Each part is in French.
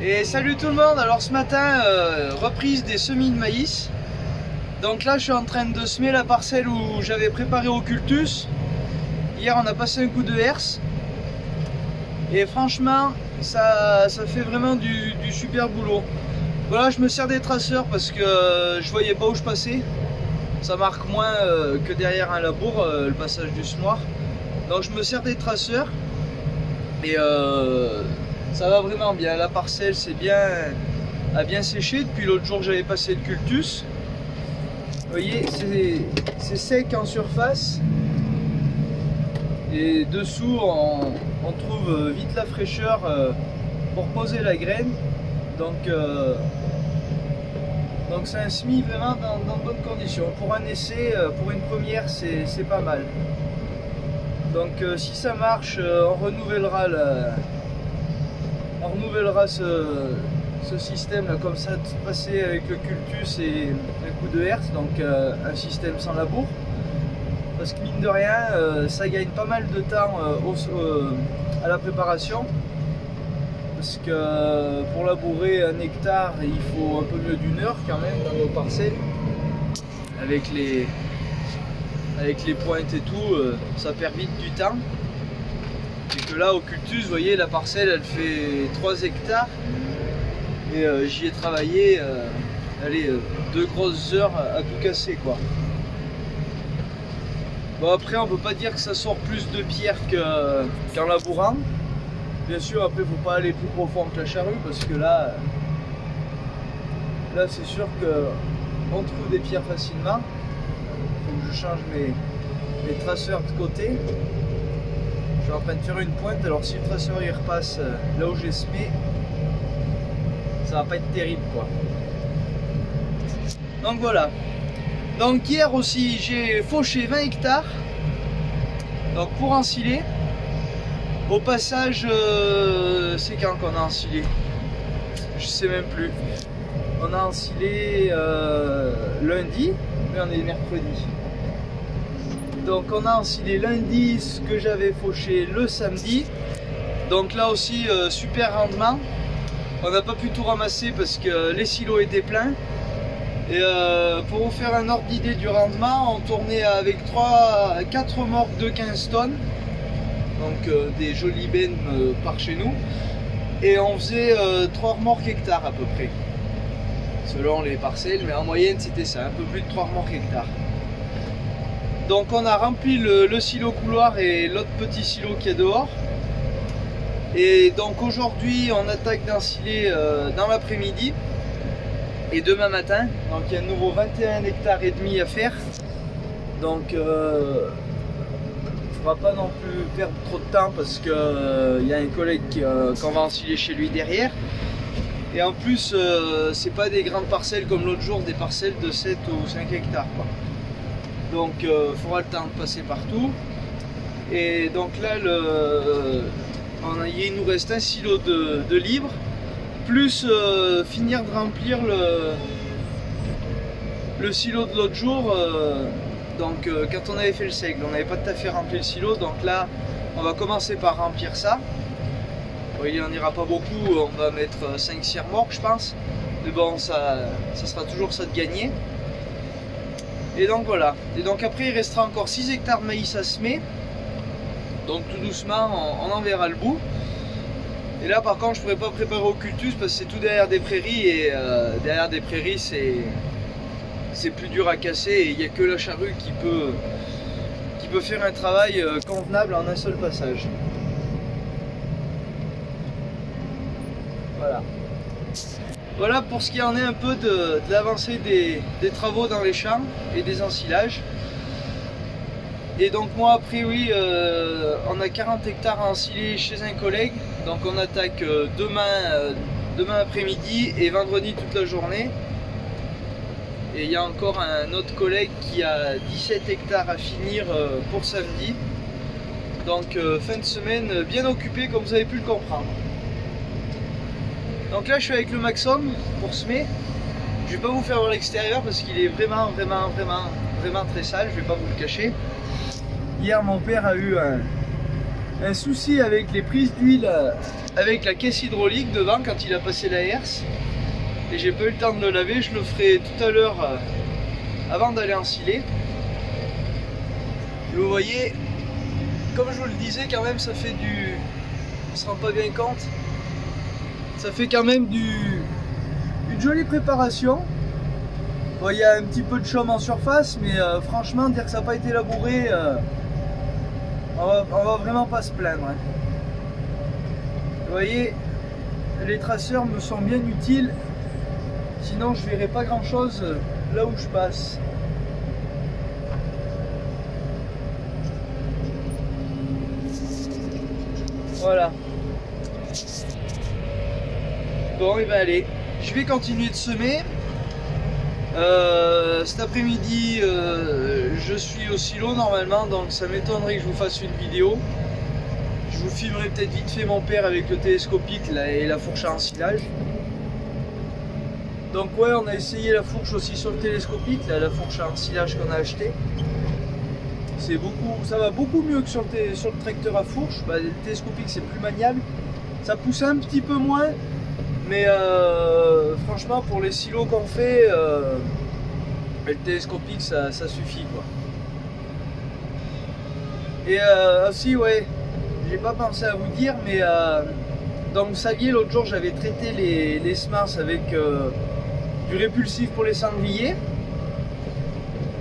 Et salut tout le monde. Alors ce matin, reprise des semis de maïs. Donc là je suis en train de semer la parcelle où j'avais préparé au cultus. Hier on a passé un coup de herse. Et franchement ça fait vraiment du super boulot. Voilà, je me sers des traceurs parce que je voyais pas où je passais. Ça marque moins que derrière un labour, le passage du semoir. Donc je me sers des traceurs. Et ça va vraiment bien. La parcelle a bien séché depuis l'autre jour que j'avais passé le cultus. Vous voyez, c'est sec en surface. Et dessous, on trouve vite la fraîcheur pour poser la graine. Donc c'est un semis vraiment dans de bonnes conditions. Pour un essai, pour une première, c'est pas mal. Donc si ça marche, on renouvellera ce système là, comme ça, de passer avec le cultus et un coup de herse, donc un système sans labour. Parce que mine de rien, ça gagne pas mal de temps à la préparation. Parce que pour labourer un hectare, il faut un peu mieux d'une heure quand même dans nos parcelles. Avec les pointes et tout, ça perd vite du temps. Et que là au cultus, vous voyez, la parcelle elle fait 3 hectares. Et j'y ai travaillé, allez, 2 grosses heures à tout casser quoi. Bon, après on peut pas dire que ça sort plus de pierre qu'en labourant. Bien sûr, après faut pas aller plus profond que la charrue parce que là c'est sûr qu'on trouve des pierres facilement. Faut que je change mes traceurs de côté. Je suis en train de faire une pointe, alors si le traceur il repasse là où j'ai semé, ça va pas être terrible quoi. Donc voilà. Donc hier aussi j'ai fauché 20 hectares. Donc pour ensiler. Au passage, c'est quand qu'on a ensilé? Je sais même plus. On a ensilé lundi, mais on est mercredi. Donc on a ensilé lundi ce que j'avais fauché le samedi. Donc là aussi super rendement. On n'a pas pu tout ramasser parce que les silos étaient pleins. Et pour vous faire un ordre d'idée du rendement, on tournait avec 4 remorques de 15 tonnes. Donc des jolies bennes par chez nous. Et on faisait 3 remorques hectares à peu près. Selon les parcelles, mais en moyenne c'était ça, un peu plus de 3 remorques hectares. Donc on a rempli le silo couloir et l'autre petit silo qui est dehors. Et donc aujourd'hui on attaque d'ensiler dans l'après-midi et demain matin. Donc il y a de nouveau 21 hectares et demi à faire. Donc il ne faudra pas non plus perdre trop de temps parce qu'il y a un collègue qu'on va ensiler chez lui derrière. Et en plus c'est pas des grandes parcelles comme l'autre jour, des parcelles de 7 ou 5 hectares quoi. Donc il faudra le temps de passer partout. Et donc là il nous reste un silo de libre, plus finir de remplir le silo de l'autre jour. Donc quand on avait fait le seigle, on n'avait pas tout à fait rempli le silo. Donc là on va commencer par remplir ça. Bon, il n'en ira pas beaucoup, on va mettre 5-6 remorques je pense. Mais bon, ça sera toujours ça de gagner. Et donc voilà. Et donc après il restera encore 6 hectares de maïs à semer. Donc tout doucement on en verra le bout. Et là par contre je ne pourrais pas préparer au cultus parce que c'est tout derrière des prairies. Et derrière des prairies c'est plus dur à casser. Et il n'y a que la charrue qui peut faire un travail convenable en un seul passage. Voilà. Voilà pour ce qui en est un peu de l'avancée des travaux dans les champs et des ensilages. Et donc moi après oui, on a 40 hectares à ensiler chez un collègue. Donc on attaque demain après-midi et vendredi toute la journée. Et il y a encore un autre collègue qui a 17 hectares à finir pour samedi. Donc fin de semaine bien occupé comme vous avez pu le comprendre. Donc là je suis avec le Maxom pour semer. Je vais pas vous faire voir l'extérieur parce qu'il est vraiment très sale, je vais pas vous le cacher. Hier mon père a eu un souci avec les prises d'huile, avec la caisse hydraulique devant quand il a passé la herse. Et j'ai pas eu le temps de le laver, je le ferai tout à l'heure avant d'aller ensiler. Vous voyez, comme je vous le disais, quand même ça fait du... On se rend pas bien compte. Ça fait quand même une jolie préparation. Bon, il y a un petit peu de chaume en surface, mais franchement, dire que ça n'a pas été labouré, on va vraiment pas se plaindre. Hein. Vous voyez, les traceurs me sont bien utiles. Sinon, je verrai pas grand chose là où je passe. Voilà. Bon, et ben allez, je vais continuer de semer. Cet après-midi, je suis au silo normalement, donc ça m'étonnerait que je vous fasse une vidéo. Je vous filmerai peut-être vite fait mon père avec le télescopique là, et la fourche à ensilage. Donc ouais, on a essayé la fourche aussi sur le télescopique, là, la fourche à ensilage qu'on a acheté. Ça va beaucoup mieux que sur le tracteur à fourche. Bah, le télescopique c'est plus maniable, ça pousse un petit peu moins, mais franchement pour les silos qu'on fait, le télescopique ça suffit quoi. Et aussi ouais, j'ai pas pensé à vous dire, mais donc vous saviez l'autre jour j'avais traité les semences avec du répulsif pour les sangliers.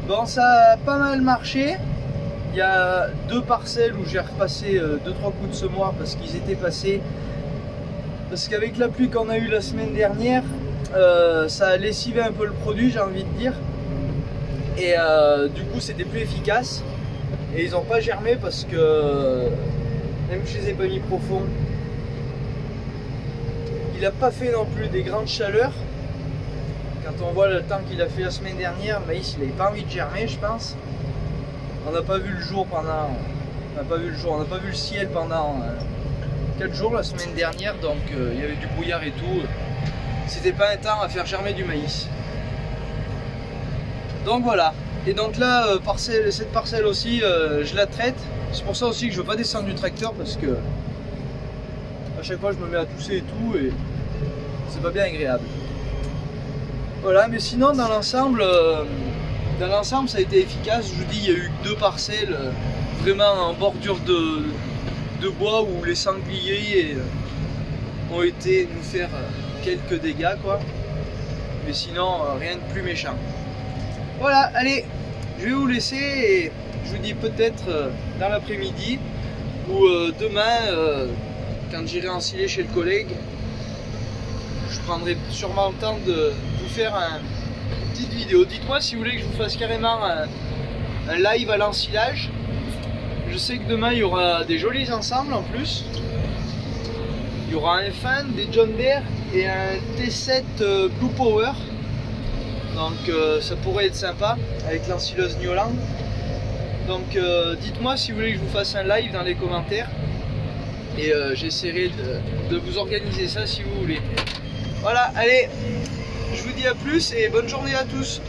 Bon, ça a pas mal marché. Il y a 2 parcelles où j'ai repassé 2-3 coups de semoir parce qu'ils étaient passés. Parce qu'avec la pluie qu'on a eue la semaine dernière, ça a lessivé un peu le produit, j'ai envie de dire. Et du coup, c'était plus efficace. Et ils n'ont pas germé parce que, même que je les ai pas mis profond, il n'a pas fait non plus des grandes chaleurs. Quand on voit le temps qu'il a fait la semaine dernière, le maïs il n'avait pas envie de germer, je pense. On n'a pas vu le jour pendant... On n'a pas vu le ciel pendant 4 jours la semaine dernière, donc il y avait du brouillard et tout. C'était pas un temps à faire germer du maïs. Donc voilà. Et donc là, cette parcelle aussi, je la traite. C'est pour ça aussi que je ne veux pas descendre du tracteur parce que à chaque fois je me mets à tousser et tout et c'est pas bien agréable. Voilà, mais sinon dans l'ensemble ça a été efficace. Je vous dis, il y a eu 2 parcelles vraiment en bordure de bois où les sangliers ont été nous faire quelques dégâts quoi. Mais sinon rien de plus méchant. Voilà, allez, je vais vous laisser et je vous dis peut-être dans l'après-midi ou demain quand j'irai ensiler chez le collègue. Je prendrai sûrement le temps de vous faire une petite vidéo. Dites-moi si vous voulez que je vous fasse carrément un live à l'ensilage. Je sais que demain il y aura des jolis ensembles en plus. Il y aura un fan, des John Deere et un T7 Blue Power. Donc ça pourrait être sympa avec l'ensileuse New Holland. Donc dites-moi si vous voulez que je vous fasse un live dans les commentaires. Et j'essaierai de vous organiser ça si vous voulez. Voilà, allez, je vous dis à plus et bonne journée à tous.